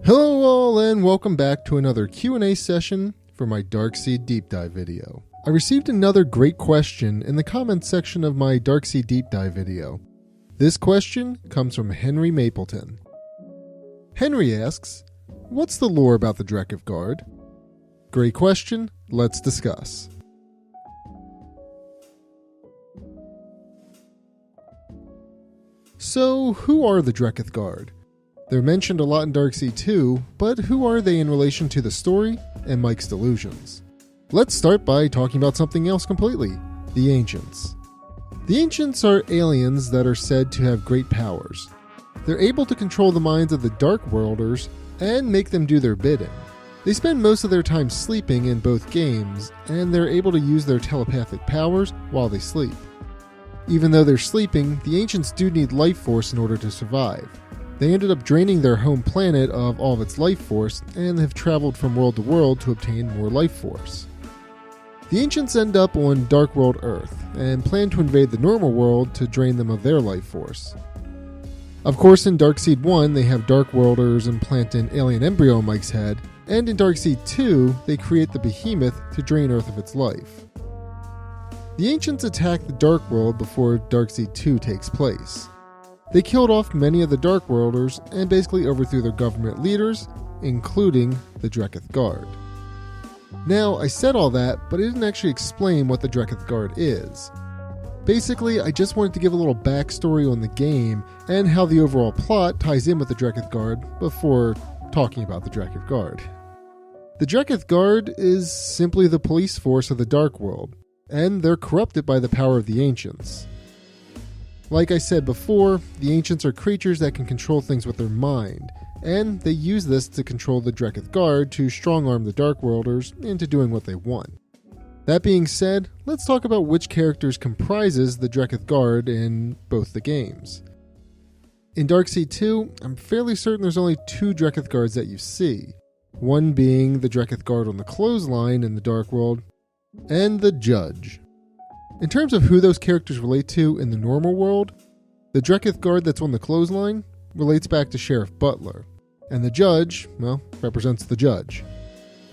Hello all and welcome back to another Q&A session for my Darkseed deep dive video. I received another great question in the comments section of my Darkseed deep dive video. This question comes from Henry Mapleton. Henry asks, what's the lore about the Drekketh Guard? Great question, let's discuss. So, who are the Drekketh Guard? They're mentioned a lot in Darkseed 2, but who are they in relation to the story and Mike's delusions? Let's start by talking about something else completely, the Ancients. The Ancients are aliens that are said to have great powers. They're able to control the minds of the Dark Worlders and make them do their bidding. They spend most of their time sleeping in both games, and they're able to use their telepathic powers while they sleep. Even though they're sleeping, the Ancients do need life force in order to survive. They ended up draining their home planet of all of its life force and have traveled from world to world to obtain more life force. The Ancients end up on Dark World Earth and plan to invade the normal world to drain them of their life force. Of course, in Darkseed 1, they have Dark Worlders implant an alien embryo in Mike's head, and in Darkseed 2, they create the Behemoth to drain Earth of its life. The Ancients attack the Dark World before Darkseed 2 takes place. They killed off many of the Dark Worlders and basically overthrew their government leaders, including the Drekketh Guard. Now, I said all that, but I didn't actually explain what the Drekketh Guard is. Basically, I just wanted to give a little backstory on the game and how the overall plot ties in with the Drekketh Guard before talking about the Drekketh Guard. The Drekketh Guard is simply the police force of the Dark World, and they're corrupted by the power of the Ancients. Like I said before, the Ancients are creatures that can control things with their mind, and they use this to control the Drekketh Guard to strong-arm the Dark Worlders into doing what they want. That being said, let's talk about which characters comprises the Drekketh Guard in both the games. In Darkseed 2, I'm fairly certain there's only two Drekketh Guards that you see, one being the Drekketh Guard on the clothesline in the Dark World, and the Judge. In terms of who those characters relate to in the normal world, the Drekketh Guard that's on the clothesline relates back to Sheriff Butler, and the Judge, well, represents the Judge.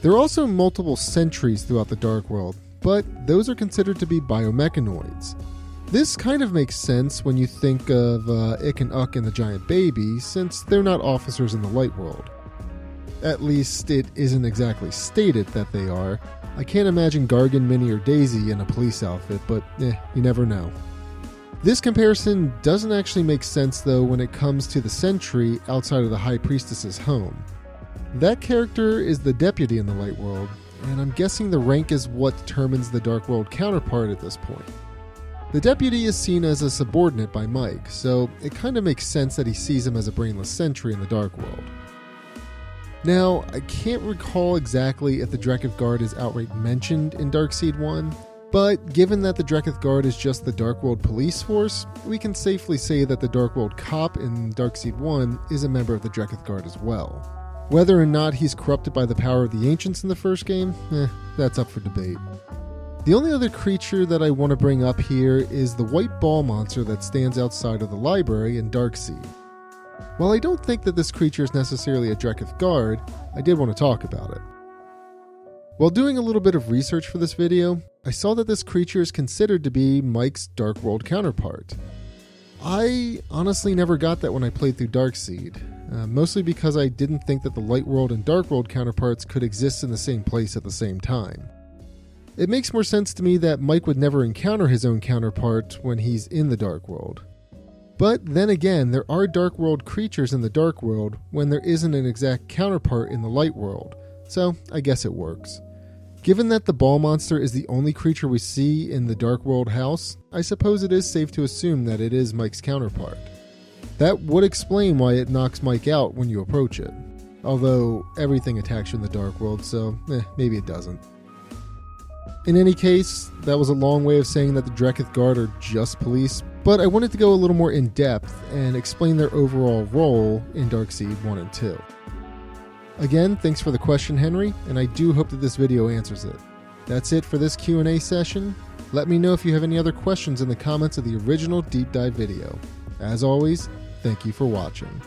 There are also multiple sentries throughout the Dark World, but those are considered to be biomechanoids. This kind of makes sense when you think of Ick and Uck and the Giant Baby, since they're not officers in the Light World. At least it isn't exactly stated that they are. I can't imagine Gargan, Minnie, or Daisy in a police outfit, but you never know. This comparison doesn't actually make sense though when it comes to the sentry outside of the High Priestess's home. That character is the deputy in the Light World, and I'm guessing the rank is what determines the Dark World counterpart at this point. The deputy is seen as a subordinate by Mike, so it kind of makes sense that he sees him as a brainless sentry in the Dark World. Now, I can't recall exactly if the Drekketh Guard is outright mentioned in Darkseed 1, but given that the Drekketh Guard is just the Dark World police force, we can safely say that the Dark World cop in Darkseed 1 is a member of the Drekketh Guard as well. Whether or not he's corrupted by the power of the Ancients in the first game, that's up for debate. The only other creature that I want to bring up here is the white ball monster that stands outside of the library in Darkseed. While I don't think that this creature is necessarily a Drekketh Guard, I did want to talk about it. While doing a little bit of research for this video, I saw that this creature is considered to be Mike's Dark World counterpart. I honestly never got that when I played through Darkseed, mostly because I didn't think that the Light World and Dark World counterparts could exist in the same place at the same time. It makes more sense to me that Mike would never encounter his own counterpart when he's in the Dark World. But then again, there are Dark World creatures in the Dark World when there isn't an exact counterpart in the Light World, so I guess it works. Given that the ball monster is the only creature we see in the Dark World house, I suppose it is safe to assume that it is Mike's counterpart. That would explain why it knocks Mike out when you approach it, although everything attacks you in the Dark World, so maybe it doesn't. In any case, that was a long way of saying that the Drekketh Guard are just police, but I wanted to go a little more in depth and explain their overall role in Darkseed 1 and 2. Again, thanks for the question, Henry, and I do hope that this video answers it. That's it for this Q&A session. Let me know if you have any other questions in the comments of the original deep dive video. As always, thank you for watching.